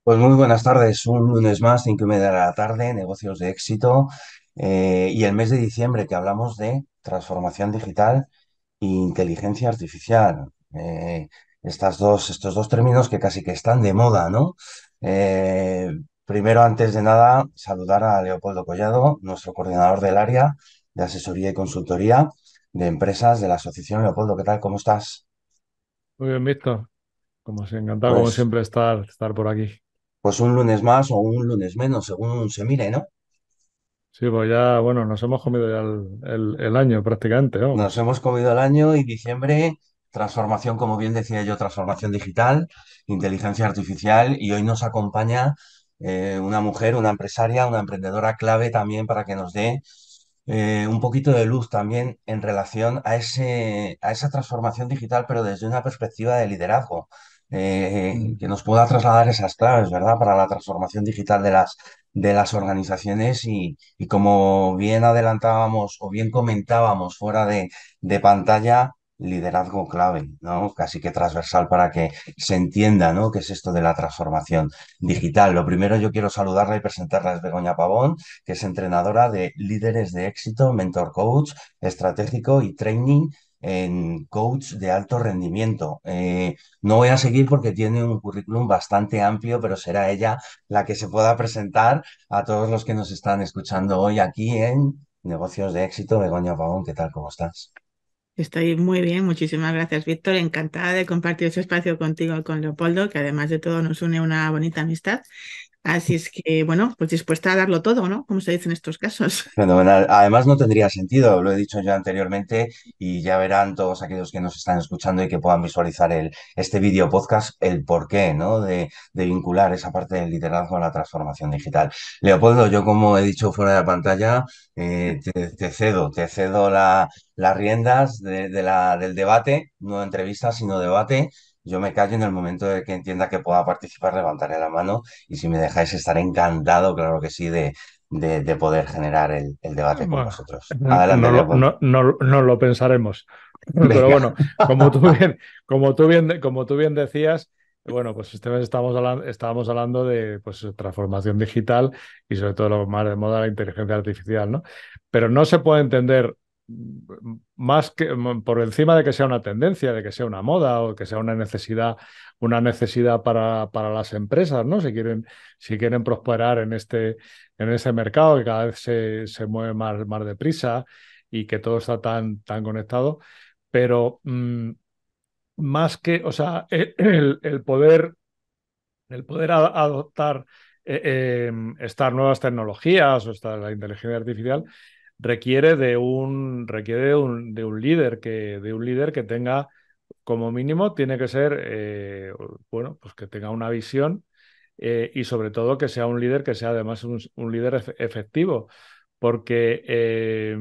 Pues muy buenas tardes, un lunes más, 5:30 de la tarde, negocios de éxito, y el mes de diciembre que hablamos de transformación digital e inteligencia artificial. Estos dos términos que casi que están de moda, ¿no? Eh, Primero, antes de nada, saludar a Leopoldo Collado, nuestro coordinador del área de asesoría y consultoría de empresas de la asociación. Leopoldo, ¿qué tal? ¿Cómo estás? Muy bien, Víctor. Encantado, como Pues, siempre, estar por aquí. pues un lunes más o un lunes menos, según se mire, ¿no? Sí, pues ya, bueno, nos hemos comido ya el año prácticamente, Nos vamos. hemos comido el año y diciembre, transformación, como bien decía yo, transformación digital, inteligencia artificial, y hoy nos acompaña una mujer, una empresaria, una emprendedora clave también para que nos dé un poquito de luz también en relación a a esa transformación digital, pero desde una perspectiva de liderazgo, Mm. que nos pueda trasladar esas claves, ¿verdad?, para la transformación digital de de las organizaciones y como bien adelantábamos o bien comentábamos fuera de pantalla, liderazgo clave, ¿no? Casi que transversal para que se entienda, ¿no?, qué es esto de la transformación digital. Lo primero, yo quiero saludarla y presentarla, es Begoña Pavón, que es entrenadora de líderes de éxito, mentor coach estratégico y training en coach de alto rendimiento. No voy a seguir porque tiene un currículum bastante amplio, pero será ella la que se pueda presentar a todos los que nos están escuchando hoy aquí en Negocios de Éxito. Begoña Pavón, ¿qué tal? ¿Cómo estás? Estoy muy bien, muchísimas gracias, Víctor. Encantada de compartir ese espacio contigo, con Leopoldo, que además de todo nos une una bonita amistad. Así es que, bueno, pues dispuesta a darlo todo, ¿no? Como se dice en estos casos. Fenomenal. Además, no tendría sentido, lo he dicho yo anteriormente, y ya verán todos aquellos que nos están escuchando y que puedan visualizar este vídeo podcast, el porqué, ¿no?, de vincular esa parte del liderazgo a la transformación digital. Leopoldo, yo como he dicho fuera de la pantalla, te cedo las riendas del debate, no entrevista, sino debate. Yo me callo en el momento de que entienda que pueda participar, levantaré la mano y si me dejáis estaré encantado, claro que sí, de poder generar el debate con Bueno, vosotros. Adelante, no, Leopoldo. no lo pensaremos. Pero Venga. bueno, como tú bien decías, bueno, pues este mes estábamos hablando de pues, transformación digital y sobre todo lo más de moda, la inteligencia artificial, ¿no? Pero no se puede entender más que por encima de que sea una tendencia, de que sea una moda o que sea una necesidad para las empresas, ¿no? Si quieren prosperar en ese mercado que cada vez se mueve más deprisa y que todo está tan conectado, pero más que, o sea, el poder adoptar estas nuevas tecnologías o la inteligencia artificial requiere de un líder de un líder que tenga, como mínimo, tiene que ser, bueno, pues que tenga una visión y sobre todo que sea un líder que sea además un líder efectivo, porque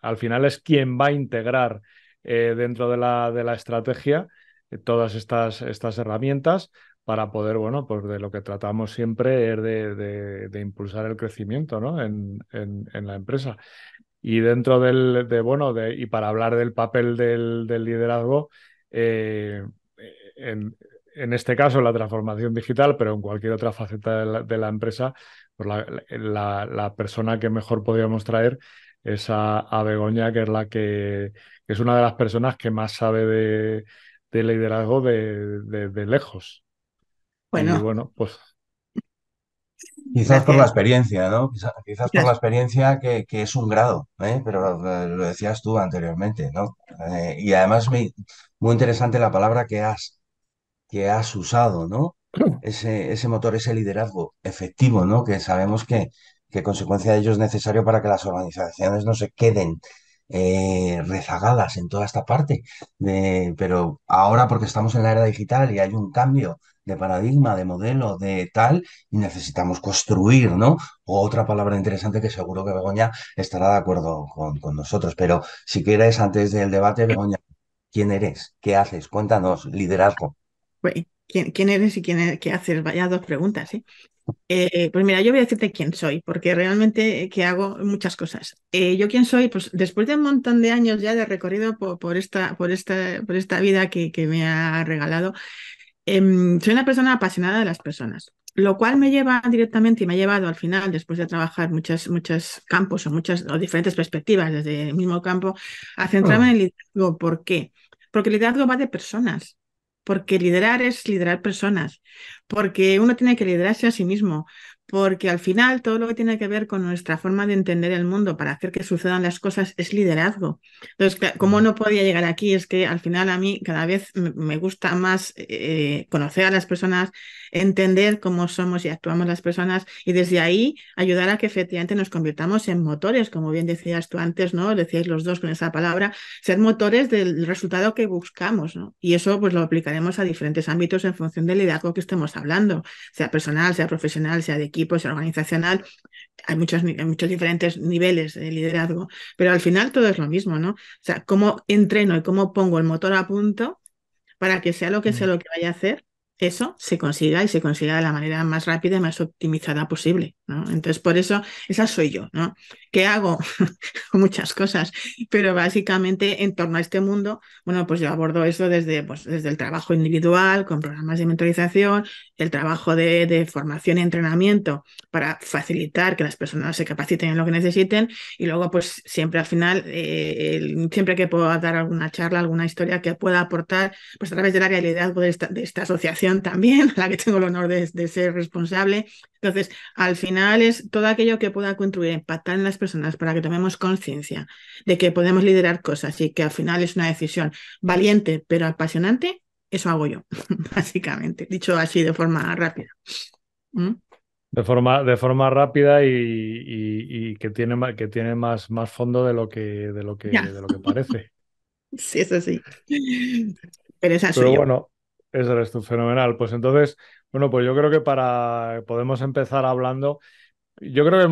al final es quien va a integrar dentro de de la estrategia todas estas herramientas para poder, bueno, pues de lo que tratamos siempre es de impulsar el crecimiento, ¿no? En la empresa. Y dentro y para hablar del papel del liderazgo, eh, en, en este caso la transformación digital, pero en cualquier otra faceta de la empresa, pues la persona que mejor podríamos traer es a Begoña, que es que es una de las personas que más sabe de liderazgo de lejos. Y Bueno, bueno, pues Quizás por la gracias. experiencia, ¿no? Quizás por la Gracias. experiencia que es un grado, ¿eh? Pero lo decías tú anteriormente, ¿no? Y además muy interesante la palabra que has usado, ¿no? Ese motor, ese liderazgo efectivo, ¿no? Que sabemos que consecuencia de ello es necesario para que las organizaciones no se queden rezagadas en toda esta parte. Pero ahora, porque estamos en la era digital y hay un cambio de paradigma, de modelo, de tal, y necesitamos construir, ¿no? O otra palabra interesante que seguro que Begoña estará de acuerdo con nosotros. Pero si quieres, antes del debate, Begoña, ¿quién eres? ¿Qué haces? Cuéntanos, liderazgo. Bueno, ¿quién eres y qué haces? Vaya dos preguntas, ¿eh? Pues mira, yo voy a decirte quién soy, porque realmente que hago muchas cosas. Yo quién soy, pues después de un montón de años ya de recorrido por esta vida que me ha regalado, Soy una persona apasionada de las personas, lo cual me lleva directamente y me ha llevado al final, después de trabajar muchos campos o diferentes perspectivas desde el mismo campo, a centrarme en el liderazgo. ¿Por qué? Porque el liderazgo va de personas, porque liderar es liderar personas, porque uno tiene que liderarse a sí mismo, porque al final todo lo que tiene que ver con nuestra forma de entender el mundo para hacer que sucedan las cosas es liderazgo. Entonces, ¿cómo no podía llegar aquí? Es que al final a mí cada vez me gusta más conocer a las personas, entender cómo somos y actuamos las personas y desde ahí ayudar a que efectivamente nos convirtamos en motores, como bien decías tú antes, ¿no? Decíais los dos con esa palabra, ser motores del resultado que buscamos, ¿no? Y eso pues lo aplicaremos a diferentes ámbitos en función del liderazgo que estemos hablando, sea personal, sea profesional, sea de equipo, sea organizacional. Hay muchos diferentes niveles de liderazgo, pero al final todo es lo mismo, ¿no? O sea, cómo entreno y cómo pongo el motor a punto para que sea lo que vaya a hacer, eso se consiga y se consiga de la manera más rápida y más optimizada posible, ¿no? Entonces, por eso, esa soy yo, ¿no? ¿Qué hago? Muchas cosas, pero básicamente en torno a este mundo, bueno, pues yo abordo eso desde el trabajo individual, con programas de mentorización, el trabajo de formación y entrenamiento para facilitar que las personas se capaciten en lo que necesiten y luego, pues siempre al final, siempre que puedo dar alguna charla, alguna historia que pueda aportar, pues a través del área de liderazgo de esta asociación también, a la que tengo el honor de ser responsable. Entonces, al final es todo aquello que pueda contribuir a impactar en las personas para que tomemos conciencia de que podemos liderar cosas y que al final es una decisión valiente pero apasionante, eso hago yo, básicamente, dicho así de forma rápida. ¿Mm? De forma rápida y que tiene más fondo Ya, de lo que parece. sí, eso sí. Pero esa soy Pero yo. bueno, eso eres tú, fenomenal. Pues entonces, bueno, pues yo creo que podemos empezar hablando. Yo creo que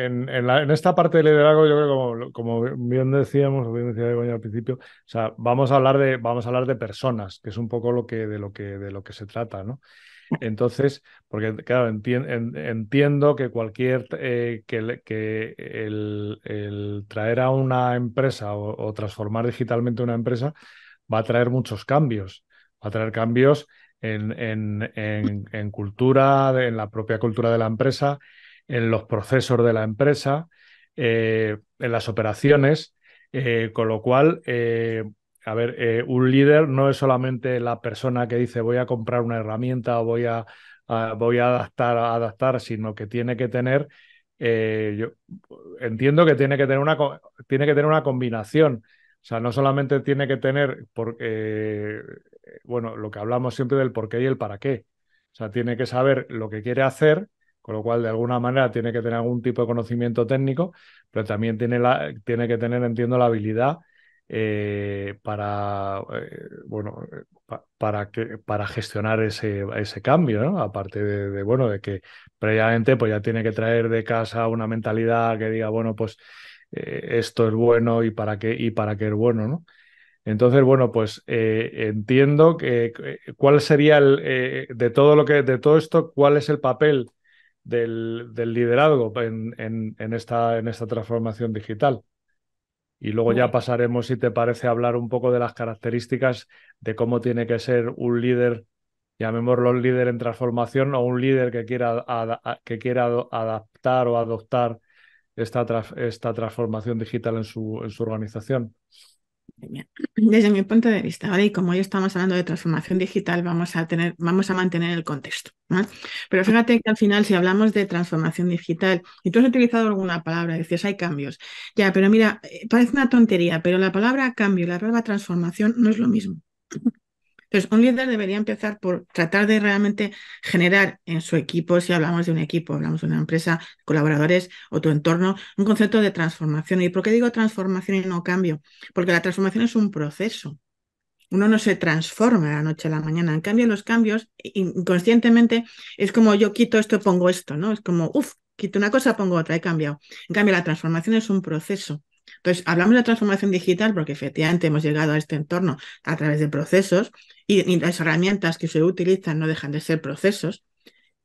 en esta parte del liderazgo, yo creo que como bien decíamos, o bien decía Begoña al principio, o sea, vamos a hablar de personas, que es un poco de lo que se trata, ¿no? Entonces, porque claro, entiendo que el traer a una empresa o transformar digitalmente una empresa va a traer muchos cambios. Va a traer cambios en cultura, en la propia cultura de la empresa, en los procesos de la empresa, en las operaciones, con lo cual, a ver, un líder no es solamente la persona que dice voy a comprar una herramienta o voy a adaptar, sino que tiene que tener, yo entiendo que tiene que tener una combinación. O sea, no solamente tiene que tener, bueno, lo que hablamos siempre del por qué y el para qué. O sea, tiene que saber lo que quiere hacer, con lo cual de alguna manera tiene que tener algún tipo de conocimiento técnico, pero también tiene que tener, entiendo, la habilidad bueno, para gestionar ese cambio, ¿no? Aparte bueno, de que previamente pues ya tiene que traer de casa una mentalidad que diga, bueno, pues esto es bueno y para qué es bueno, ¿no? Entonces, bueno, pues entiendo cuál sería de todo esto, cuál es el papel del liderazgo en esta transformación digital. Y luego ya pasaremos, si te parece, a hablar un poco de las características de cómo tiene que ser un líder, llamémoslo líder en transformación, o un líder que quiera adaptar o adoptar esta transformación digital en su organización. Desde mi punto de vista, ¿vale? Y como hoy estamos hablando de transformación digital, vamos a mantener el contexto, ¿no? Pero fíjate que al final, si hablamos de transformación digital, y tú has utilizado alguna palabra, decías, hay cambios. Ya, pero mira, parece una tontería, pero la palabra cambio y la palabra transformación no es lo mismo. Entonces, un líder debería empezar por tratar de realmente generar en su equipo, si hablamos de un equipo, hablamos de una empresa, colaboradores o tu entorno, un concepto de transformación. ¿Y por qué digo transformación y no cambio? Porque la transformación es un proceso. Uno no se transforma de la noche a la mañana. En cambio, los cambios, inconscientemente, es como yo quito esto, pongo esto, ¿no? Es como, quito una cosa, pongo otra, he cambiado. En cambio, la transformación es un proceso. Entonces, hablamos de transformación digital porque efectivamente hemos llegado a este entorno a través de procesos y las herramientas que se utilizan no dejan de ser procesos.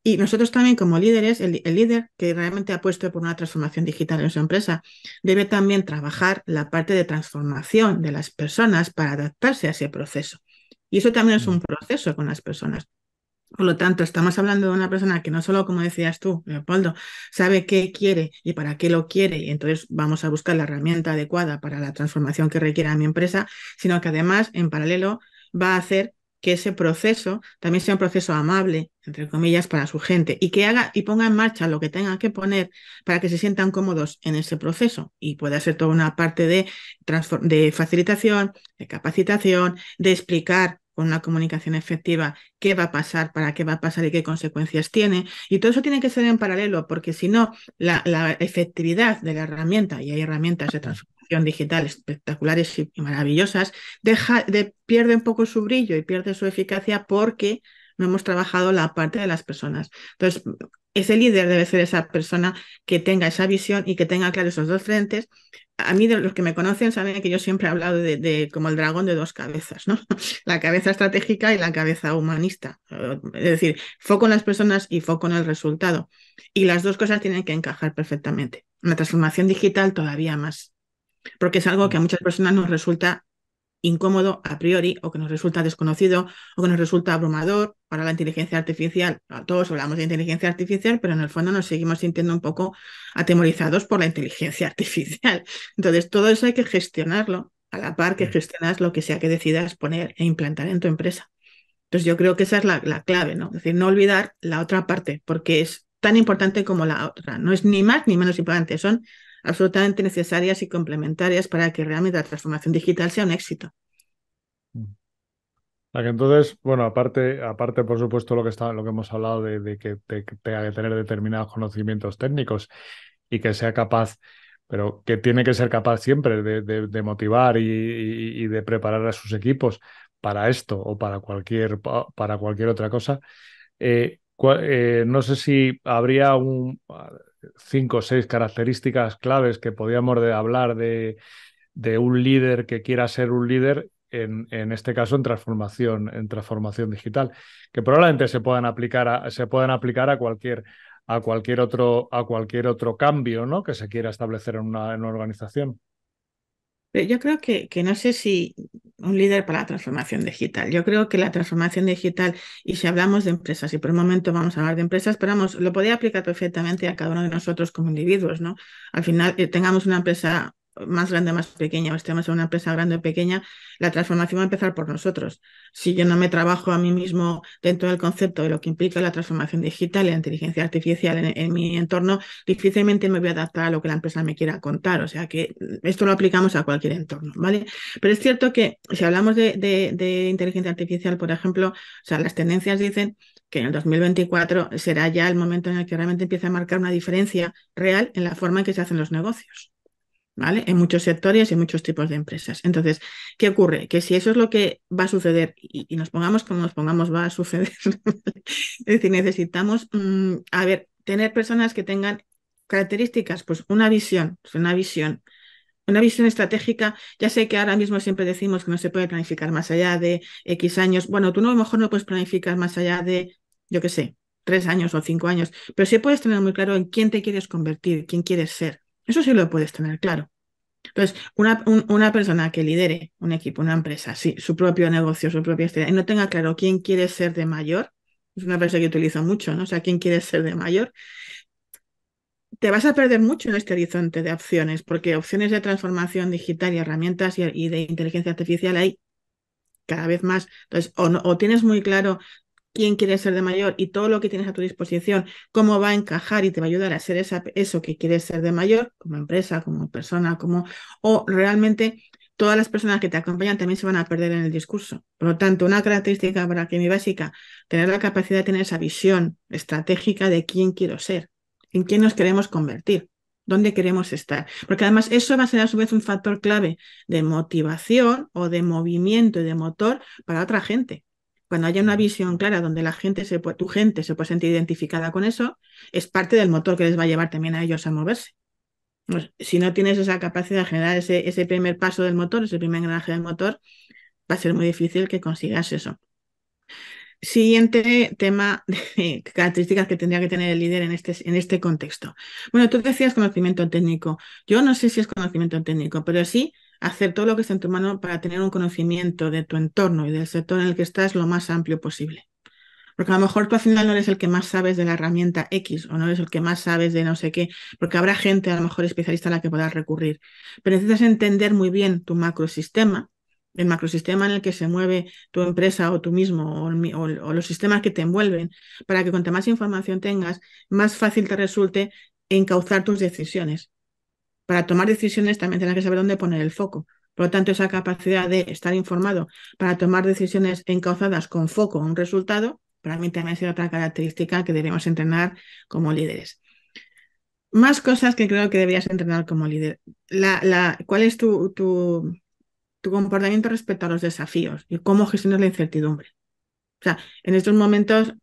Y nosotros también como líderes, el líder que realmente ha puesto por una transformación digital en su empresa, debe también trabajar la parte de transformación de las personas para adaptarse a ese proceso. Y eso también es un proceso con las personas. Por lo tanto, estamos hablando de una persona que no solo, como decías tú, Leopoldo, sabe qué quiere y para qué lo quiere, y entonces vamos a buscar la herramienta adecuada para la transformación que requiera mi empresa, sino que además, en paralelo, va a hacer que ese proceso también sea un proceso amable, entre comillas, para su gente, y que haga y ponga en marcha lo que tenga que poner para que se sientan cómodos en ese proceso. Y puede ser toda una parte de facilitación, de capacitación, de explicar con una comunicación efectiva qué va a pasar, para qué va a pasar y qué consecuencias tiene. Y todo eso tiene que ser en paralelo, porque si no, la efectividad de la herramienta, y hay herramientas de transformación digital espectaculares y maravillosas, pierde un poco su brillo y pierde su eficacia porque no hemos trabajado la parte de las personas. Entonces, ese líder debe ser esa persona que tenga esa visión y que tenga claro esos dos frentes. A mí, de los que me conocen, saben que yo siempre he hablado de como el dragón de dos cabezas, ¿no? La cabeza estratégica y la cabeza humanista. Es decir, foco en las personas y foco en el resultado. Y las dos cosas tienen que encajar perfectamente. La transformación digital todavía más, porque es algo que a muchas personas nos resulta incómodo a priori, o que nos resulta desconocido, o que nos resulta abrumador para la inteligencia artificial. Todos hablamos de inteligencia artificial, pero en el fondo nos seguimos sintiendo un poco atemorizados por la inteligencia artificial. Entonces, todo eso hay que gestionarlo a la par que gestionas lo que sea que decidas poner e implantar en tu empresa. Entonces, yo creo que esa es la clave, ¿no? Es decir, no olvidar la otra parte, porque es tan importante como la otra. No es ni más ni menos importante, son absolutamente necesarias y complementarias para que realmente la transformación digital sea un éxito. Que entonces, bueno, aparte, por supuesto, lo que hemos hablado de que tenga que tener determinados conocimientos técnicos y que sea capaz, pero que tiene que ser capaz siempre de motivar y de preparar a sus equipos para esto o para cualquier otra cosa. No sé si habría 5 o 6 características claves que podíamos hablar de un líder que quiera ser un líder, en este caso en transformación digital, que probablemente se puedan aplicar a cualquier otro cambio, ¿no?, que se quiera establecer en una organización. Pero yo creo que no sé si un líder para la transformación digital. Yo creo que la transformación digital, y si hablamos de empresas, y por un momento vamos a hablar de empresas, pero vamos, lo podría aplicar perfectamente a cada uno de nosotros como individuos, ¿no? Al final, tengamos una empresa más grande o más pequeña, o estemos en una empresa grande o pequeña, la transformación va a empezar por nosotros. Si yo no me trabajo a mí mismo dentro del concepto de lo que implica la transformación digital y la inteligencia artificial en mi entorno, difícilmente me voy a adaptar a lo que la empresa me quiera contar. O sea que esto lo aplicamos a cualquier entorno, ¿vale? Pero es cierto que si hablamos de inteligencia artificial, por ejemplo, o sea, las tendencias dicen que en el 2024 será ya el momento en el que realmente empieza a marcar una diferencia real en la forma en que se hacen los negocios, ¿vale? En muchos sectores y en muchos tipos de empresas. Entonces, ¿qué ocurre? Que si eso es lo que va a suceder, y nos pongamos como nos pongamos, va a suceder. Es decir, necesitamos, tener personas que tengan características, pues una visión estratégica. Ya sé que ahora mismo siempre decimos que no se puede planificar más allá de X años. Bueno, tú no, a lo mejor no puedes planificar más allá de, yo qué sé, 3 años o 5 años, pero sí puedes tener muy claro en quién te quieres convertir, quién quieres ser. Eso sí lo puedes tener claro. Entonces, una persona que lidere un equipo, una empresa, sí, su propio negocio, su propia estrella, y no tenga claro quién quiere ser de mayor, es una frase que utilizo mucho, ¿no? O sea, quién quiere ser de mayor, te vas a perder mucho en este horizonte de opciones, porque opciones de transformación digital y herramientas y de inteligencia artificial hay cada vez más. Entonces, o tienes muy claro quién quieres ser de mayor y todo lo que tienes a tu disposición, cómo va a encajar y te va a ayudar a ser eso que quieres ser de mayor, como empresa, como persona, o realmente todas las personas que te acompañan también se van a perder en el discurso. Por lo tanto, una característica para que mi básica, tener la capacidad de tener esa visión estratégica de quién quiero ser, en quién nos queremos convertir, dónde queremos estar. Porque además eso va a ser a su vez un factor clave de motivación o de movimiento y de motor para otra gente. Cuando haya una visión clara donde tu gente se puede sentir identificada con eso, es parte del motor que les va a llevar también a ellos a moverse. Pues, si no tienes esa capacidad de generar ese primer paso del motor, ese primer engranaje del motor, va a ser muy difícil que consigas eso. Siguiente tema de características que tendría que tener el líder en este contexto. Bueno, tú decías conocimiento técnico. Yo no sé si es conocimiento técnico, pero sí hacer todo lo que está en tu mano para tener un conocimiento de tu entorno y del sector en el que estás lo más amplio posible. Porque a lo mejor tú al final no eres el que más sabes de la herramienta X o no eres el que más sabes de no sé qué, porque habrá gente a lo mejor especialista a la que puedas recurrir. Pero necesitas entender muy bien tu macrosistema, el macrosistema en el que se mueve tu empresa o tú mismo o los sistemas que te envuelven, para que cuanta más información tengas, más fácil te resulte encauzar tus decisiones. Para tomar decisiones también tendrás que saber dónde poner el foco. Por lo tanto, esa capacidad de estar informado para tomar decisiones encauzadas con foco a un resultado, para mí también ha sido otra característica que debemos entrenar como líderes. Más cosas que creo que deberías entrenar como líder. ¿Cuál es tu comportamiento respecto a los desafíos y cómo gestionas la incertidumbre? O sea, en estos momentos,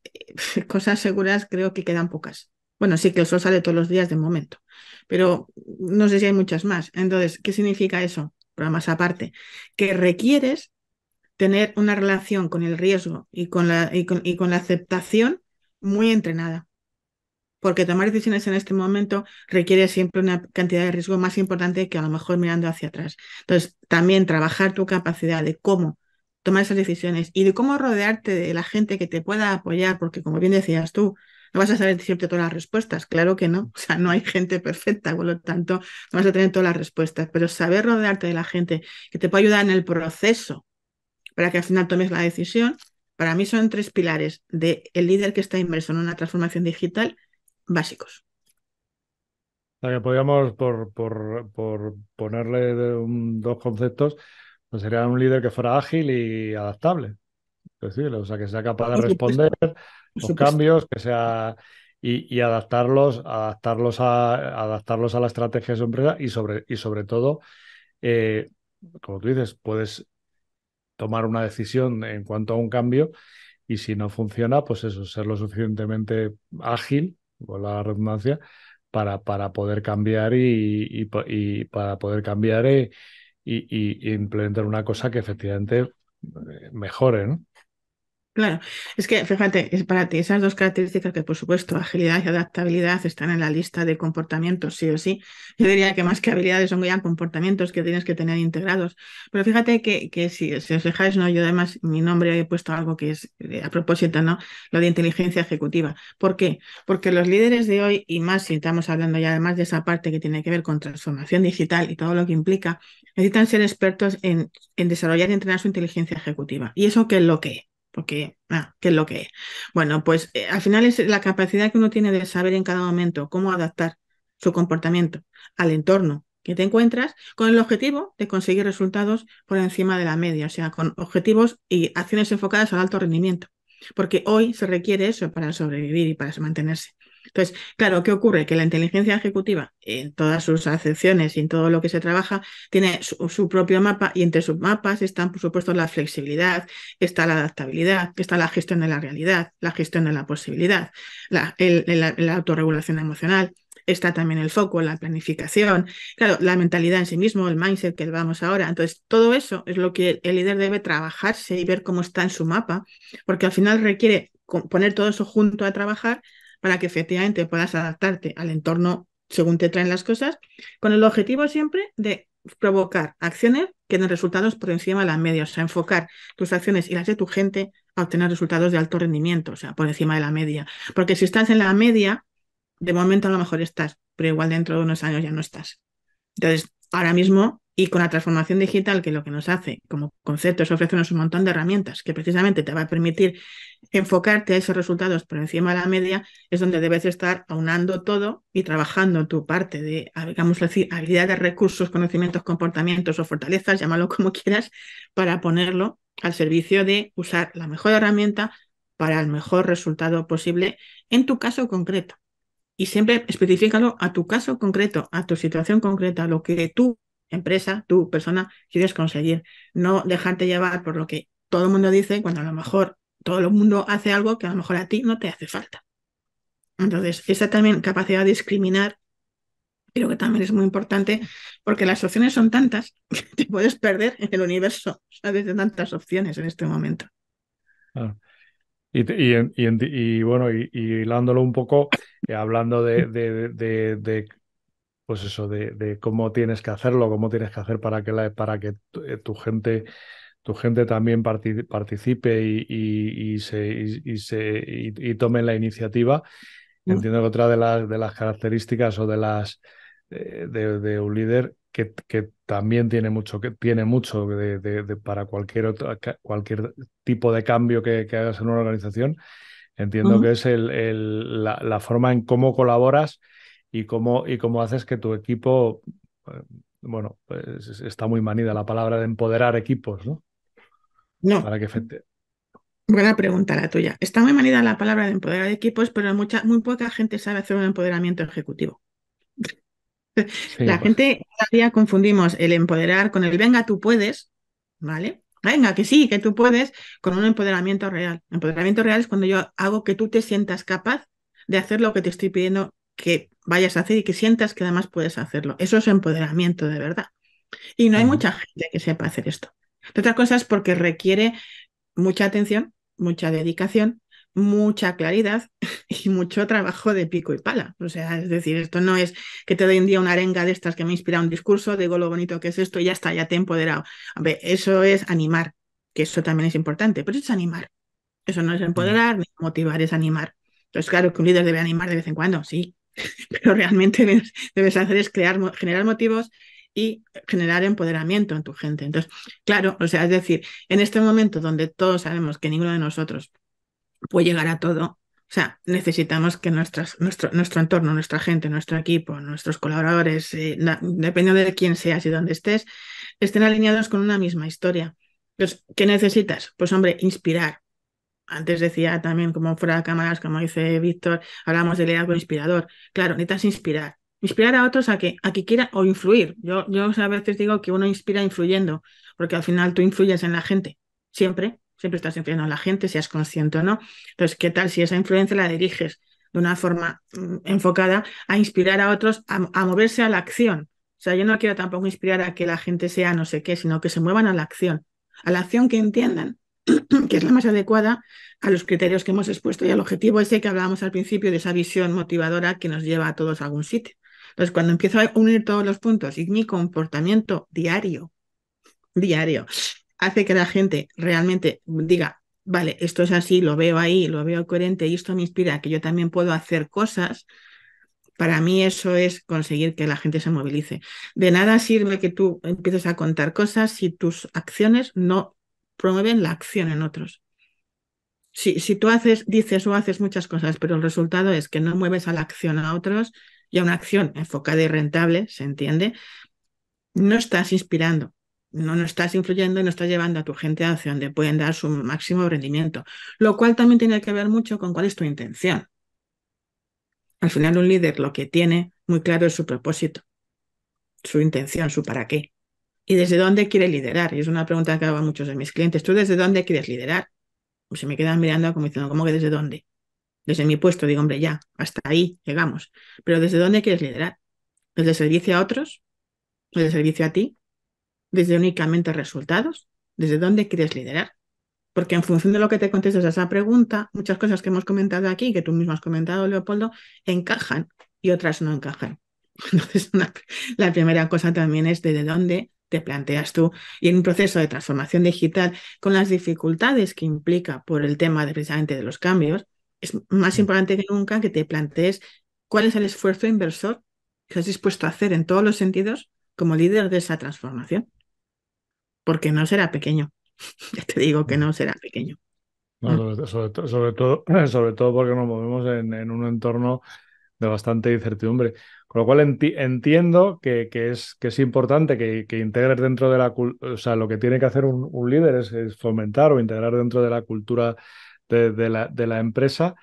cosas seguras creo que quedan pocas. Bueno, sí que el sol sale todos los días de momento, pero no sé si hay muchas más. Entonces, ¿qué significa eso? Pero más aparte, que requieres tener una relación con el riesgo y con la aceptación muy entrenada, porque tomar decisiones en este momento requiere siempre una cantidad de riesgo más importante que a lo mejor mirando hacia atrás. Entonces, también trabajar tu capacidad de cómo tomar esas decisiones y de cómo rodearte de la gente que te pueda apoyar, porque como bien decías tú, no vas a saber siempre todas las respuestas, claro que no, o sea, no hay gente perfecta, por lo tanto, no vas a tener todas las respuestas, pero saber rodearte de la gente que te pueda ayudar en el proceso para que al final tomes la decisión, para mí son tres pilares del líder que está inmerso en una transformación digital básicos. O sea que podríamos, por ponerle dos conceptos, pues sería un líder que fuera ágil y adaptable. Es decir, o sea, que sea capaz de Por responder supuesto, por los supuesto. cambios, que sea y adaptarlos a la estrategia de su empresa y sobre todo, eh, como tú dices, puedes tomar una decisión en cuanto a un cambio y si no funciona, pues eso, ser lo suficientemente ágil, con la redundancia, para poder cambiar y para poder cambiar y implementar una cosa que efectivamente mejore, ¿no? Claro, es que fíjate, es para ti esas dos características que por supuesto agilidad y adaptabilidad están en la lista de comportamientos, sí o sí. Yo diría que más que habilidades son ya comportamientos que tienes que tener integrados. Pero fíjate que si os fijáis, ¿no? Yo además mi nombre he puesto algo que es a propósito, ¿no? Lo de inteligencia ejecutiva. ¿Por qué? Porque los líderes de hoy, y más si estamos hablando ya además de esa parte que tiene que ver con transformación digital y todo lo que implica, necesitan ser expertos en desarrollar y entrenar su inteligencia ejecutiva. ¿Y eso qué es lo que es? Porque, ¿qué es lo que es? Bueno, pues al final es la capacidad que uno tiene de saber en cada momento cómo adaptar su comportamiento al entorno que te encuentras con el objetivo de conseguir resultados por encima de la media, o sea, con objetivos y acciones enfocadas al alto rendimiento, porque hoy se requiere eso para sobrevivir y para mantenerse. Entonces, claro, ¿qué ocurre? Que la inteligencia ejecutiva, en todas sus acepciones y en todo lo que se trabaja, tiene su propio mapa y entre sus mapas están, por supuesto, la flexibilidad, está la adaptabilidad, está la gestión de la realidad, la gestión de la posibilidad, la autorregulación emocional, está también el foco, la planificación, claro, la mentalidad en sí mismo, el mindset que vamos ahora. Entonces, todo eso es lo que el líder debe trabajarse y ver cómo está en su mapa, porque al final requiere poner todo eso junto a trabajar para que efectivamente puedas adaptarte al entorno según te traen las cosas, con el objetivo siempre de provocar acciones que den resultados por encima de la media, o sea, enfocar tus acciones y las de tu gente a obtener resultados de alto rendimiento, o sea, por encima de la media. Porque si estás en la media, de momento a lo mejor estás, pero igual dentro de unos años ya no estás. Entonces, ahora mismo, y con la transformación digital, que lo que nos hace como concepto es ofrecernos un montón de herramientas que precisamente te va a permitir enfocarte a esos resultados por encima de la media, es donde debes estar aunando todo y trabajando tu parte de, digamos así, habilidades, recursos, conocimientos, comportamientos o fortalezas, llámalo como quieras, para ponerlo al servicio de usar la mejor herramienta para el mejor resultado posible en tu caso concreto. Y siempre especifícalo a tu caso concreto, a tu situación concreta, a lo que tu empresa, tu persona quieres conseguir. No dejarte llevar por lo que todo el mundo dice cuando a lo mejor todo el mundo hace algo que a lo mejor a ti no te hace falta. Entonces, esa también capacidad de discriminar creo que también es muy importante porque las opciones son tantas que te puedes perder en el universo, ¿sabes? De tantas opciones en este momento. Ah. Bueno, y hilándolo un poco, hablando pues eso, de cómo tienes que hacerlo, cómo tienes que hacer para que tu gente tu gente también participe y tome la iniciativa. Mm. Entiendo que otra de las características o de un líder que también tiene mucho para cualquier tipo de cambio que hagas en una organización, entiendo Ujú. que es la forma en cómo colaboras y cómo haces que tu equipo, eh, bueno, pues está muy manida la palabra de empoderar equipos, ¿no? No, Para que efecte. buena pregunta la tuya. Está muy manida la palabra de empoderar equipos, pero muy poca gente sabe hacer un empoderamiento ejecutivo. Sí, La gente cada día confundimos el empoderar con el venga, tú puedes, ¿vale? Venga, que sí, que tú puedes, con un empoderamiento real. Empoderamiento real es cuando yo hago que tú te sientas capaz de hacer lo que te estoy pidiendo que vayas a hacer y que sientas que además puedes hacerlo. Eso es empoderamiento de verdad. Y no hay ujú, mucha gente que sepa hacer esto. De otra cosa es porque requiere mucha atención, mucha dedicación, mucha claridad y mucho trabajo de pico y pala. O sea, es decir, esto no es que te doy un día una arenga de estas que me inspira un discurso, digo lo bonito que es esto y ya está, ya te he empoderado. A ver, eso es animar, que eso también es importante, pero es animar. Eso no es ujú. empoderar ni motivar, es animar. Entonces, claro que un líder debe animar de vez en cuando, sí, pero realmente debes hacer es generar motivos y generar empoderamiento en tu gente. Entonces, claro, o sea, es decir, en este momento donde todos sabemos que ninguno de nosotros puede llegar a todo, o sea, necesitamos que nuestro entorno, nuestra gente, nuestro equipo, nuestros colaboradores, dependiendo de quién seas y dónde estés, estén alineados con una misma historia. Entonces, ¿qué necesitas? Pues hombre, inspirar. Antes decía también, como fuera de cámaras, como dice Víctor, hablamos de liderazgo inspirador. Claro, necesitas inspirar. Inspirar a otros a que quieran o influir. Yo a veces digo que uno inspira influyendo, porque al final tú influyes en la gente. Siempre estás influyendo en la gente, seas consciente o no. Entonces, ¿qué tal si esa influencia la diriges de una forma enfocada a inspirar a otros a moverse a la acción? O sea, yo no quiero tampoco inspirar a que la gente sea no sé qué, sino que se muevan a la acción que entiendan que es la más adecuada a los criterios que hemos expuesto y al objetivo ese que hablábamos al principio de esa visión motivadora que nos lleva a todos a algún sitio. Entonces, cuando empiezo a unir todos los puntos y mi comportamiento diario, hace que la gente realmente diga, vale, esto es así, lo veo ahí, lo veo coherente y esto me inspira a que yo también puedo hacer cosas, para mí eso es conseguir que la gente se movilice. De nada sirve que tú empieces a contar cosas si tus acciones no promueven la acción en otros. Si tú dices o haces muchas cosas, pero el resultado es que no mueves a la acción a otros y a una acción enfocada y rentable, ¿se entiende? No estás inspirando, no estás influyendo y no estás llevando a tu gente hacia donde pueden dar su máximo rendimiento, lo cual también tiene que ver mucho con cuál es tu intención. Al final un líder lo que tiene muy claro es su propósito, su intención, su para qué. ¿Y desde dónde quiere liderar? Y es una pregunta que hago a muchos de mis clientes. ¿Tú desde dónde quieres liderar? Pues se me quedan mirando como diciendo, ¿cómo que desde dónde? Desde mi puesto, digo, hombre, ya, hasta ahí llegamos. Pero ¿desde dónde quieres liderar? ¿Desde el servicio a otros? ¿Desde el servicio a ti? ¿Desde únicamente resultados? ¿Desde dónde quieres liderar? Porque en función de lo que te contestes a esa pregunta, muchas cosas que hemos comentado aquí, que tú mismo has comentado, Leopoldo, encajan y otras no encajan. Entonces, la primera cosa también es desde dónde te planteas tú y en un proceso de transformación digital con las dificultades que implica por el tema precisamente de los cambios, es más importante que nunca que te plantees cuál es el esfuerzo inversor que estás dispuesto a hacer en todos los sentidos como líder de esa transformación, porque no será pequeño. Ya te digo que no será pequeño. No, Mm. sobre todo porque nos movemos en un entorno de bastante incertidumbre. Con lo cual entiendo que es importante que integres dentro de o sea, lo que tiene que hacer un líder es fomentar o integrar dentro de la cultura de la empresa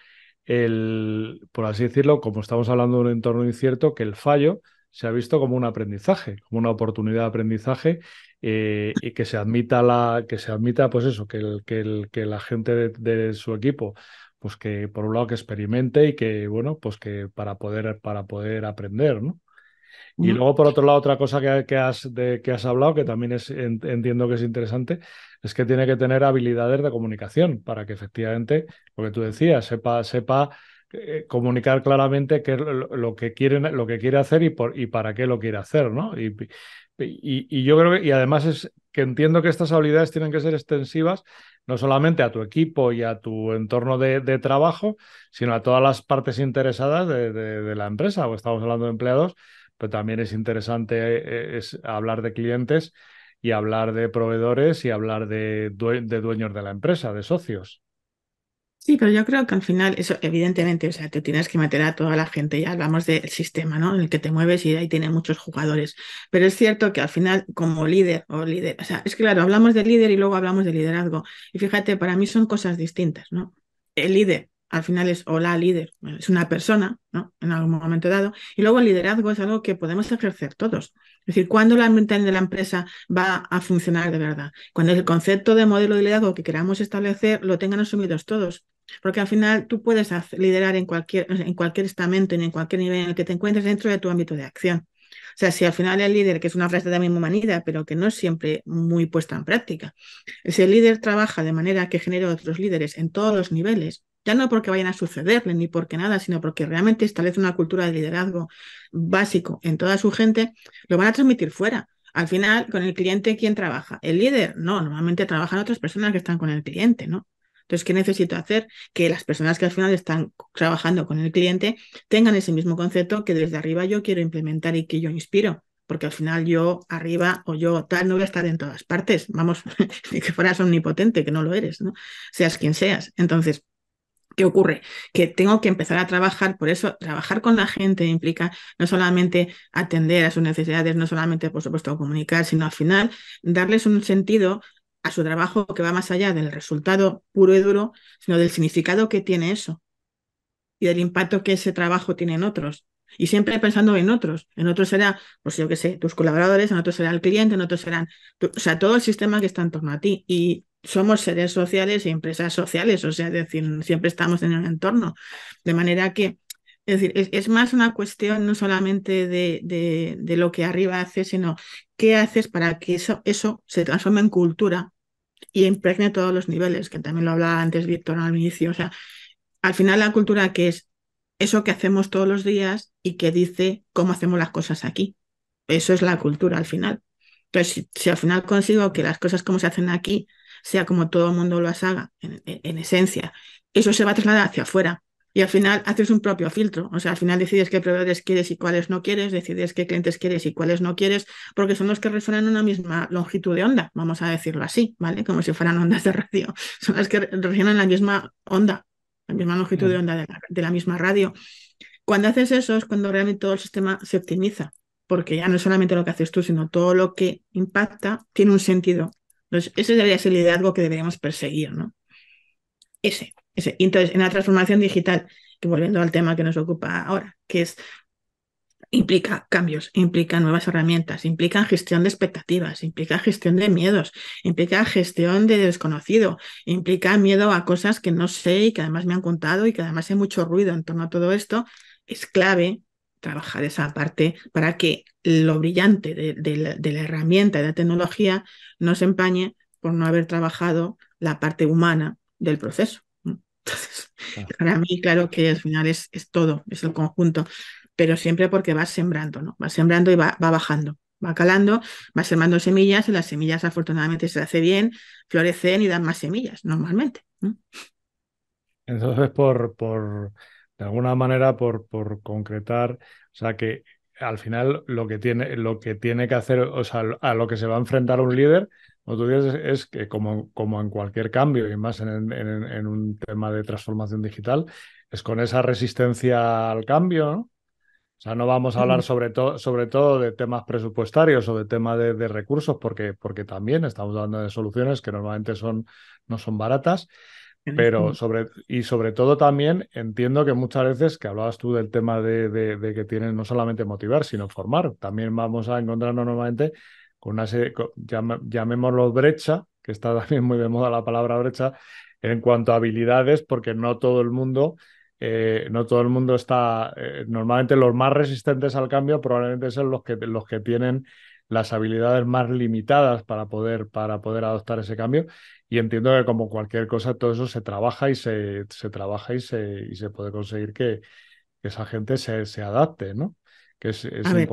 por así decirlo, como estamos hablando de un entorno incierto, que el fallo se ha visto como un aprendizaje, como una oportunidad de aprendizaje y que se admita, pues eso, que la gente de su equipo pues que por un lado que experimente y que, bueno, pues que para poder aprender, ¿no? Y Mm. luego, por otro lado, otra cosa que has hablado, que también entiendo que es interesante, es que tiene que tener habilidades de comunicación para que efectivamente, lo que tú decías, sepa comunicar claramente qué es lo que lo que quiere hacer y para qué lo quiere hacer, ¿no? Y yo creo que, y además es que entiendo que estas habilidades tienen que ser extensivas no solamente a tu equipo y a tu entorno de trabajo, sino a todas las partes interesadas de la empresa. O estamos hablando de empleados, pero también es interesante es hablar de clientes y hablar de proveedores y hablar de dueños de la empresa, de socios. Sí, pero yo creo que al final, eso evidentemente, o sea, te tienes que meter a toda la gente, ya hablamos del sistema, ¿no? En el que te mueves y ahí tiene muchos jugadores. Pero es cierto que al final, como líder o líder, o sea, es que claro, hablamos de líder y luego hablamos de liderazgo. Y fíjate, para mí son cosas distintas, ¿no? El líder, al final es, o la líder, bueno, es una persona, ¿no? En algún momento dado. Y luego el liderazgo es algo que podemos ejercer todos. Es decir, ¿cuándo la mente de la empresa va a funcionar de verdad? Cuando el concepto de modelo de liderazgo que queramos establecer lo tengan asumidos todos. Porque al final tú puedes liderar en cualquier estamento y en cualquier nivel en el que te encuentres dentro de tu ámbito de acción. O sea, si al final el líder, que es una frase de la misma humanidad, pero que no es siempre muy puesta en práctica, si el líder trabaja de manera que genere otros líderes en todos los niveles, ya no porque vayan a sucederle ni porque nada, sino porque realmente establece una cultura de liderazgo básico en toda su gente, lo van a transmitir fuera. Al final, con el cliente, ¿quién trabaja? ¿El líder? No, normalmente trabajan otras personas que están con el cliente, ¿no? Entonces, ¿qué necesito hacer? Que las personas que al final están trabajando con el cliente tengan ese mismo concepto que desde arriba yo quiero implementar y que yo inspiro. Porque al final yo arriba o yo tal no voy a estar en todas partes. Vamos, ni que fueras omnipotente, que no lo eres, ¿no? Seas quien seas. Entonces, ¿qué ocurre? Que tengo que empezar a trabajar, por eso trabajar con la gente implica no solamente atender a sus necesidades, no solamente, por supuesto, comunicar, sino al final darles un sentido a su trabajo que va más allá del resultado puro y duro, sino del significado que tiene eso y del impacto que ese trabajo tiene en otros. Y siempre pensando en otros. En otros será, pues yo qué sé, tus colaboradores, en otros será el cliente, en otros serán, o sea, todo el sistema que está en torno a ti. Y somos seres sociales y empresas sociales, o sea, es decir, siempre estamos en un entorno. De manera que, es decir, es más una cuestión no solamente de lo que arriba hace, sino qué haces para que eso se transforme en cultura y impregne todos los niveles, que también lo hablaba antes Víctor al inicio. O sea, al final la cultura que es eso que hacemos todos los días y que dice cómo hacemos las cosas aquí. Eso es la cultura al final. Entonces, si al final consigo que las cosas como se hacen aquí sea como todo el mundo las haga, en esencia, eso se va a trasladar hacia afuera. Y al final haces un propio filtro. O sea, al final decides qué proveedores quieres y cuáles no quieres, decides qué clientes quieres y cuáles no quieres, porque son los que resuenan en una misma longitud de onda, vamos a decirlo así, ¿vale? Como si fueran ondas de radio. Son las que resuenan en la misma onda, la misma longitud de onda de la misma radio. Cuando haces eso es cuando realmente todo el sistema se optimiza, porque ya no es solamente lo que haces tú, sino todo lo que impacta tiene un sentido. Entonces, ese debería ser el liderazgo que deberíamos perseguir, ¿no? Ese. Y entonces, en la transformación digital, que volviendo al tema que nos ocupa ahora, que es implica cambios, implica nuevas herramientas, implica gestión de expectativas, implica gestión de miedos, implica gestión de desconocido, implica miedo a cosas que no sé y que además me han contado y que además hay mucho ruido en torno a todo esto. Es clave trabajar esa parte para que lo brillante de la herramienta y de la tecnología no se empañe por no haber trabajado la parte humana del proceso. Entonces, para mí, claro que al final es todo, es el conjunto, pero siempre porque vas sembrando, ¿no? Vas sembrando y va bajando, va calando, vas sembrando semillas y las semillas afortunadamente se hace bien, florecen y dan más semillas normalmente, ¿no? Entonces, de alguna manera, por concretar, o sea, que al final lo que tiene que hacer, o sea, a lo que se va a enfrentar un líder, como tú dices, es que como en cualquier cambio, y más en un tema de transformación digital, es con esa resistencia al cambio, ¿no? O sea, no vamos a hablar sobre todo de temas presupuestarios o de temas de recursos, porque también estamos hablando de soluciones que normalmente no son baratas, pero sobre todo también entiendo que muchas veces, que hablabas tú del tema de que tienen no solamente motivar, sino formar, también vamos a encontrarnos normalmente con una serie, llamémoslo brecha, que está también muy de moda la palabra brecha, en cuanto a habilidades, porque no todo el mundo está, normalmente los más resistentes al cambio probablemente son los que tienen las habilidades más limitadas para poder adoptar ese cambio. Y entiendo que como cualquier cosa, todo eso se trabaja se trabaja y se puede conseguir que esa gente se adapte, ¿no? Que A ver,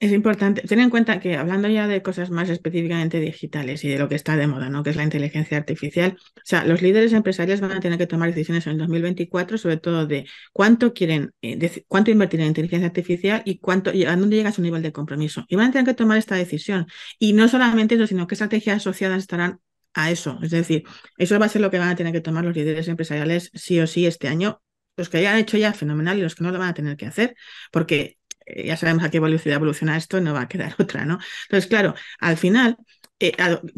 es importante, ten en cuenta que hablando ya de cosas más específicamente digitales y de lo que está de moda, ¿no? Que es la inteligencia artificial, o sea, los líderes empresariales van a tener que tomar decisiones en el 2024, sobre todo de cuánto quieren, cuánto invertir en inteligencia artificial y cuánto, y a dónde llega su nivel de compromiso. Y van a tener que tomar esta decisión. Y no solamente eso, sino qué estrategias asociadas estarán a eso. Es decir, eso va a ser lo que van a tener que tomar los líderes empresariales sí o sí este año. Los que hayan hecho ya, fenomenal, y los que no lo van a tener que hacer, porque ya sabemos a qué velocidad evoluciona esto, no va a quedar otra, ¿no? Entonces, claro, al final,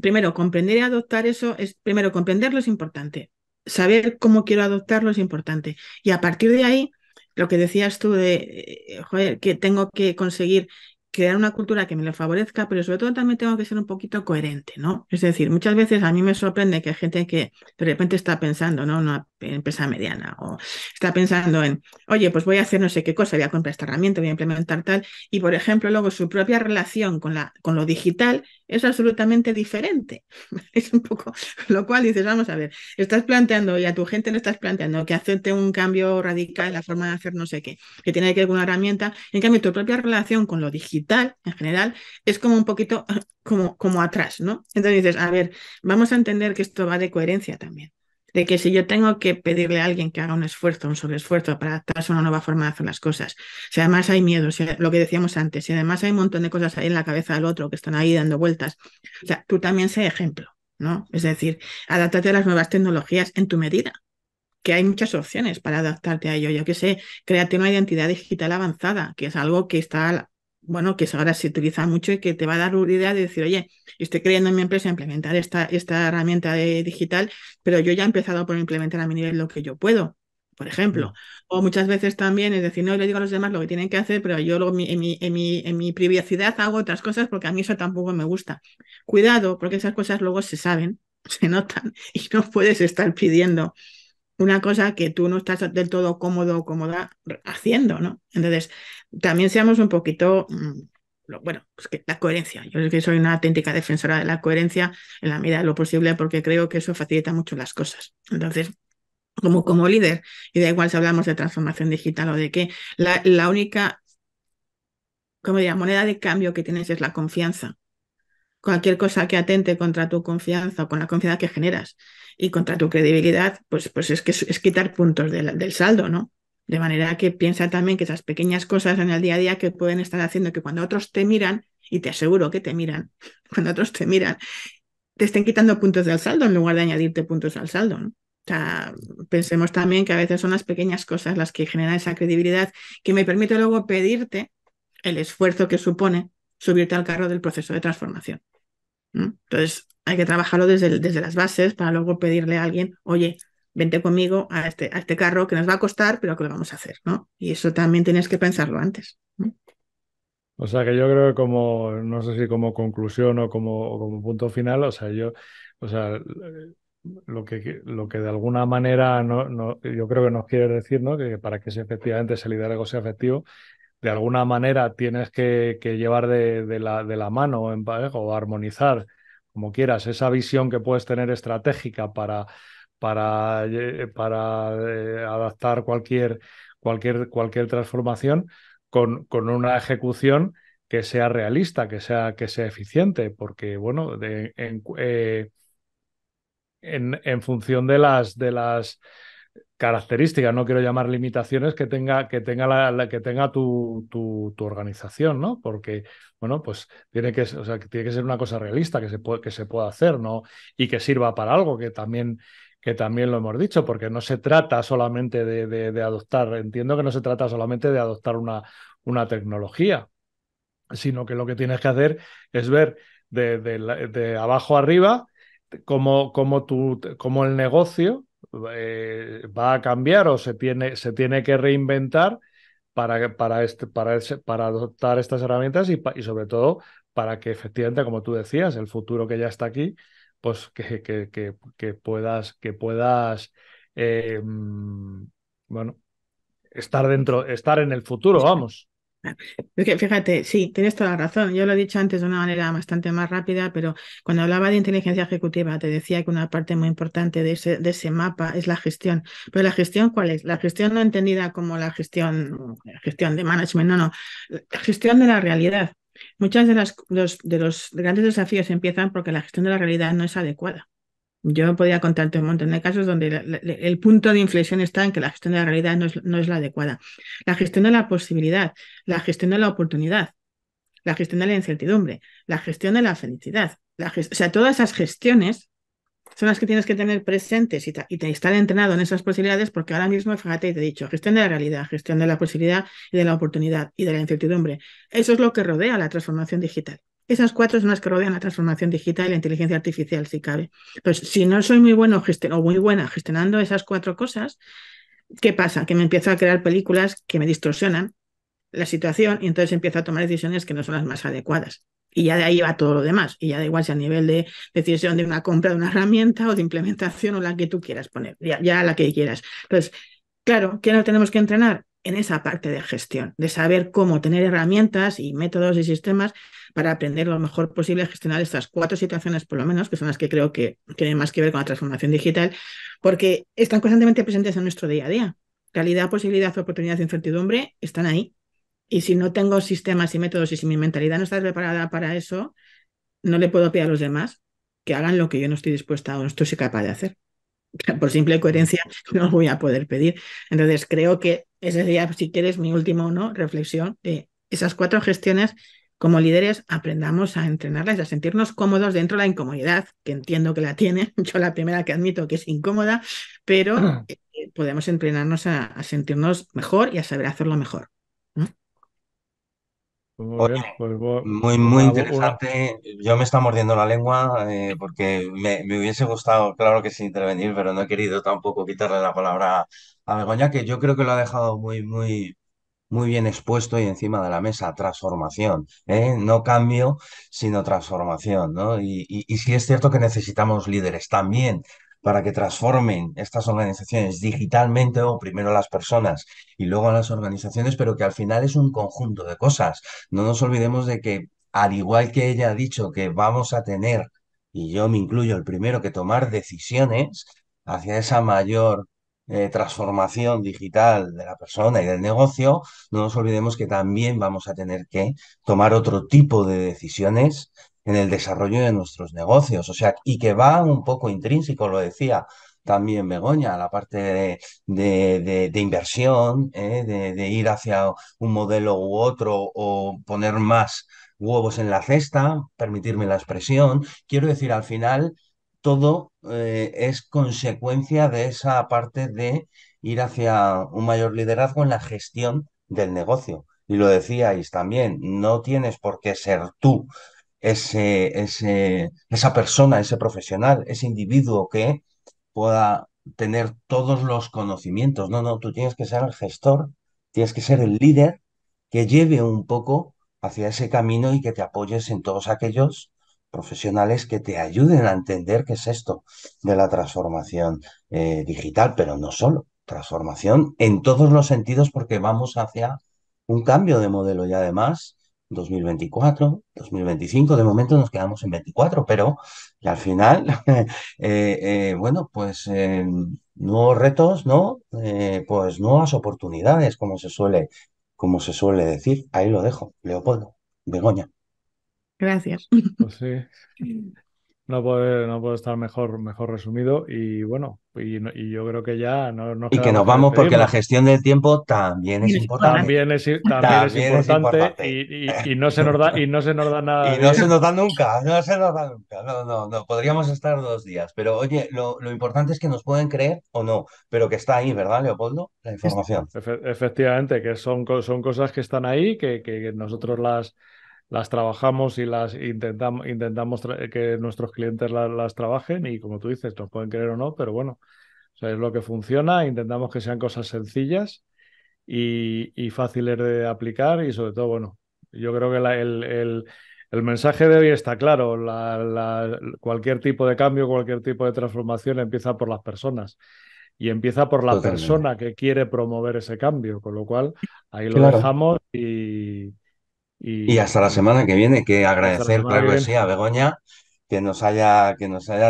primero, comprender y adoptar eso es, primero, comprenderlo es importante, saber cómo quiero adoptarlo es importante, y a partir de ahí, lo que decías tú de, joder, que tengo que conseguir crear una cultura que me lo favorezca, pero sobre todo también tengo que ser un poquito coherente, ¿no? Es decir, muchas veces a mí me sorprende que hay gente que de repente está pensando, ¿no? Una empresa mediana o está pensando en, oye, pues voy a hacer no sé qué cosa, voy a comprar esta herramienta, voy a implementar tal, y por ejemplo, luego su propia relación con lo digital es absolutamente diferente. Es un poco, lo cual dices, vamos a ver, estás planteando y a tu gente le estás planteando que hacerte un cambio radical en la forma de hacer no sé qué, que tiene que ver con una herramienta, en cambio tu propia relación con lo digital en general es como un poquito como atrás, ¿no? Entonces dices, a ver, vamos a entender que esto va de coherencia también de que si yo tengo que pedirle a alguien que haga un esfuerzo, un sobreesfuerzo para adaptarse a una nueva forma de hacer las cosas, si además hay miedo, si, lo que decíamos antes, si además hay un montón de cosas ahí en la cabeza del otro que están ahí dando vueltas, o sea, tú también sé ejemplo, ¿no? Es decir, adáptate a las nuevas tecnologías en tu medida, que hay muchas opciones para adaptarte a ello. Yo qué sé, créate una identidad digital avanzada, que es algo que está, bueno, que ahora se utiliza mucho y que te va a dar una idea de decir, oye, estoy creyendo en mi empresa implementar esta herramienta digital, pero yo ya he empezado por implementar a mi nivel lo que yo puedo. Por ejemplo, o muchas veces también es decir, no le digo a los demás lo que tienen que hacer, pero yo luego en mi privacidad hago otras cosas porque a mí eso tampoco me gusta. Cuidado, porque esas cosas luego se saben, se notan y no puedes estar pidiendo una cosa que tú no estás del todo cómodo o cómoda haciendo, ¿no? Entonces, también seamos un poquito, bueno, pues que la coherencia. Yo es que soy una auténtica defensora de la coherencia en la medida de lo posible porque creo que eso facilita mucho las cosas. Entonces, como líder, y da igual si hablamos de transformación digital o de qué, la única, como diría, moneda de cambio que tienes es la confianza. Cualquier cosa que atente contra tu confianza o con la confianza que generas y contra tu credibilidad, pues es quitar puntos del saldo, ¿no? De manera que piensa también que esas pequeñas cosas en el día a día que pueden estar haciendo que cuando otros te miran, y te aseguro que te miran, cuando otros te miran, te estén quitando puntos del saldo en lugar de añadirte puntos al saldo, ¿no? O sea, pensemos también que a veces son las pequeñas cosas las que generan esa credibilidad que me permite luego pedirte el esfuerzo que supone subirte al carro del proceso de transformación. ¿No? Entonces, hay que trabajarlo desde las bases para luego pedirle a alguien, oye, vente conmigo a este carro que nos va a costar, pero que lo vamos a hacer, ¿no? Y eso también tienes que pensarlo antes, ¿no? O sea que yo creo que como, no sé si como conclusión o como punto final, o sea, o sea, lo que de alguna manera yo creo que nos quiere decir, ¿no? Que para que efectivamente ese liderazgo sea efectivo, de alguna manera tienes que llevar de la mano o en pareja o armonizar, como quieras, esa visión que puedes tener estratégica para adaptar cualquier transformación con una ejecución que sea realista, que sea eficiente, porque, bueno, en función de las características, no quiero llamar limitaciones que tenga tu organización, ¿no? Porque, bueno, pues o sea, que tiene que ser una cosa realista que se pueda hacer, ¿no? Y que sirva para algo, que también lo hemos dicho, porque no se trata solamente de adoptar, entiendo que no se trata solamente de adoptar una tecnología, sino que lo que tienes que hacer es ver de abajo arriba cómo el negocio va a cambiar o se tiene que reinventar para adoptar estas herramientas y sobre todo para que efectivamente, como tú decías, el futuro que ya está aquí, pues que puedas bueno, estar en el futuro, vamos. Es que fíjate, sí, tienes toda la razón. Yo lo he dicho antes de una manera bastante más rápida, pero cuando hablaba de inteligencia ejecutiva, te decía que una parte muy importante de ese mapa es la gestión. Pero ¿la gestión cuál es? La gestión no entendida como la gestión de management, no, no. La gestión de la realidad. Muchos de los grandes desafíos empiezan porque la gestión de la realidad no es adecuada. Yo podría contarte un montón de casos donde el punto de inflexión está en que la gestión de la realidad no es la adecuada. La gestión de la posibilidad, la gestión de la oportunidad, la gestión de la incertidumbre, la gestión de la felicidad. O sea, todas esas gestiones son las que tienes que tener presentes y estar entrenado en esas posibilidades, porque ahora mismo, fíjate, te he dicho, gestión de la realidad, gestión de la posibilidad y de la oportunidad y de la incertidumbre. Eso es lo que rodea la transformación digital. Esas cuatro son las que rodean la transformación digital y la inteligencia artificial, si cabe. Pues si no soy muy bueno o muy buena gestionando esas cuatro cosas, ¿qué pasa? Que me empiezo a crear películas que me distorsionan la situación y entonces empiezo a tomar decisiones que no son las más adecuadas. Y ya de ahí va todo lo demás. Y ya da igual si a nivel de decisión de una compra de una herramienta o de implementación o la que tú quieras poner, ya la que quieras. Entonces, claro, ¿qué no tenemos que entrenar? En esa parte de gestión, de saber cómo tener herramientas y métodos y sistemas para aprender lo mejor posible a gestionar estas cuatro situaciones, por lo menos, que son las que creo que tienen más que ver con la transformación digital, porque están constantemente presentes en nuestro día a día. Realidad, posibilidad, oportunidad e incertidumbre están ahí. Y si no tengo sistemas y métodos y si mi mentalidad no está preparada para eso, no le puedo pedir a los demás que hagan lo que yo no estoy dispuesta o no estoy capaz de hacer. Por simple coherencia no voy a poder pedir. Entonces creo que ese sería, si quieres, mi última, ¿no?, reflexión de esas cuatro gestiones. Como líderes aprendamos a entrenarlas, a sentirnos cómodos dentro de la incomodidad, que entiendo que la tiene. Yo la primera que admito que es incómoda, pero podemos entrenarnos a sentirnos mejor y a saber hacerlo mejor. ¿No? Pues muy bien, pues Muy, muy interesante. Yo me está mordiendo la lengua porque me hubiese gustado, claro que sí, intervenir, pero no he querido tampoco quitarle la palabra a Begoña, que yo creo que lo ha dejado muy, muy, muy bien expuesto y encima de la mesa. Transformación, ¿eh? No cambio, sino transformación, ¿no? Y sí es cierto que necesitamos líderes también para que transformen estas organizaciones digitalmente, o primero las personas y luego las organizaciones, pero que al final es un conjunto de cosas. No nos olvidemos de que, al igual que ella ha dicho que vamos a tener, y yo me incluyo el primero, que tomar decisiones hacia esa mayor transformación digital de la persona y del negocio, no nos olvidemos que también vamos a tener que tomar otro tipo de decisiones en el desarrollo de nuestros negocios. O sea, y que va un poco intrínseco, lo decía también Begoña, la parte de inversión, de ir hacia un modelo u otro o poner más huevos en la cesta, permitirme la expresión. Quiero decir, al final todo es consecuencia de esa parte de ir hacia un mayor liderazgo en la gestión del negocio. Y lo decíais también, no tienes por qué ser tú esa persona, ese profesional, ese individuo que pueda tener todos los conocimientos. No, no, tú tienes que ser el gestor, tienes que ser el líder que lleve un poco hacia ese camino y que te apoyes en todos aquellos profesionales que te ayuden a entender qué es esto de la transformación digital, pero no solo, transformación en todos los sentidos porque vamos hacia un cambio de modelo y además 2024, 2025, de momento nos quedamos en 24, pero y al final, bueno, pues nuevos retos, ¿no? Pues nuevas oportunidades, como se suele decir. Ahí lo dejo, Leopoldo, Begoña. Gracias. pues sí, no puede estar mejor resumido y bueno, y yo creo que ya no nos Y queda que más nos que vamos porque la despedirnos. gestión del tiempo también es Es importante. importante. También es También es importante importante. y no se nos da nada Y no se bien. nos da nunca, no se nos da nunca. No, no, no. Podríamos estar 2 días. Pero oye, lo importante es que nos pueden creer o no, pero que está ahí, ¿verdad, Leopoldo? La información. Efectivamente, que son cosas que están ahí, que nosotros las trabajamos y las intentamos que nuestros clientes las trabajen y como tú dices, nos pueden creer o no, pero bueno, o sea, es lo que funciona, intentamos que sean cosas sencillas y fáciles de aplicar y sobre todo, bueno, yo creo que el mensaje de hoy está claro, cualquier tipo de cambio, cualquier tipo de transformación empieza por las personas. y empieza por la Totalmente. persona que quiere promover ese cambio, con lo cual ahí lo Claro. dejamos Y hasta la semana que viene, que y hasta la agradecer, semana que claro que viene. sí, a Begoña que nos haya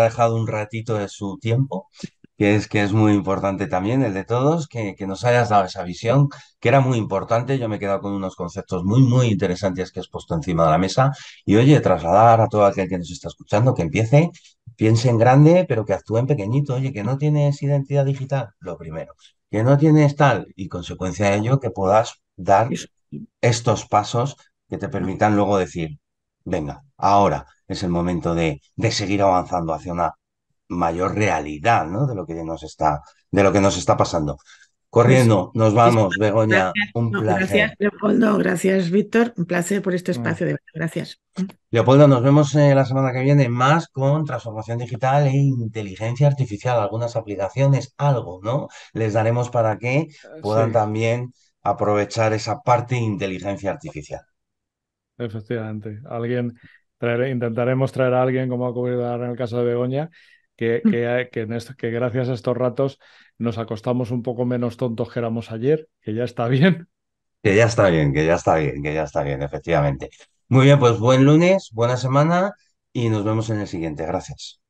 dejado un ratito de su tiempo, que es muy importante también, el de todos, que nos hayas dado esa visión, que era muy importante. Yo me he quedado con unos conceptos muy, muy interesantes que has puesto encima de la mesa. Y oye, trasladar a todo aquel que nos está escuchando que empiece, piense en grande, pero que actúe en pequeñito. Oye, que no tienes identidad digital, lo primero. Que no tienes tal, y consecuencia de ello, que puedas dar Eso. estos pasos que te permitan luego decir, venga, ahora es el momento de seguir avanzando hacia una mayor realidad, ¿no? De lo que nos está pasando. Eso. Corriendo, nos vamos, Begoña, Gracias, un no, placer. gracias, Leopoldo, gracias, Víctor. Un placer por este Mm, espacio, de verdad. Gracias. Leopoldo, nos vemos la semana que viene más con transformación digital e inteligencia artificial, algunas aplicaciones, algo, ¿no? Les daremos para que puedan Sí, también aprovechar esa parte de inteligencia artificial. efectivamente. Intentaremos traer a alguien, como ha ocurrido ahora en el caso de Begoña, que gracias a estos ratos nos acostamos un poco menos tontos que éramos ayer, que ya está bien. Que ya está bien, que ya está bien, que ya está bien, efectivamente. Muy bien, pues buen lunes, buena semana y nos vemos en el siguiente. Gracias.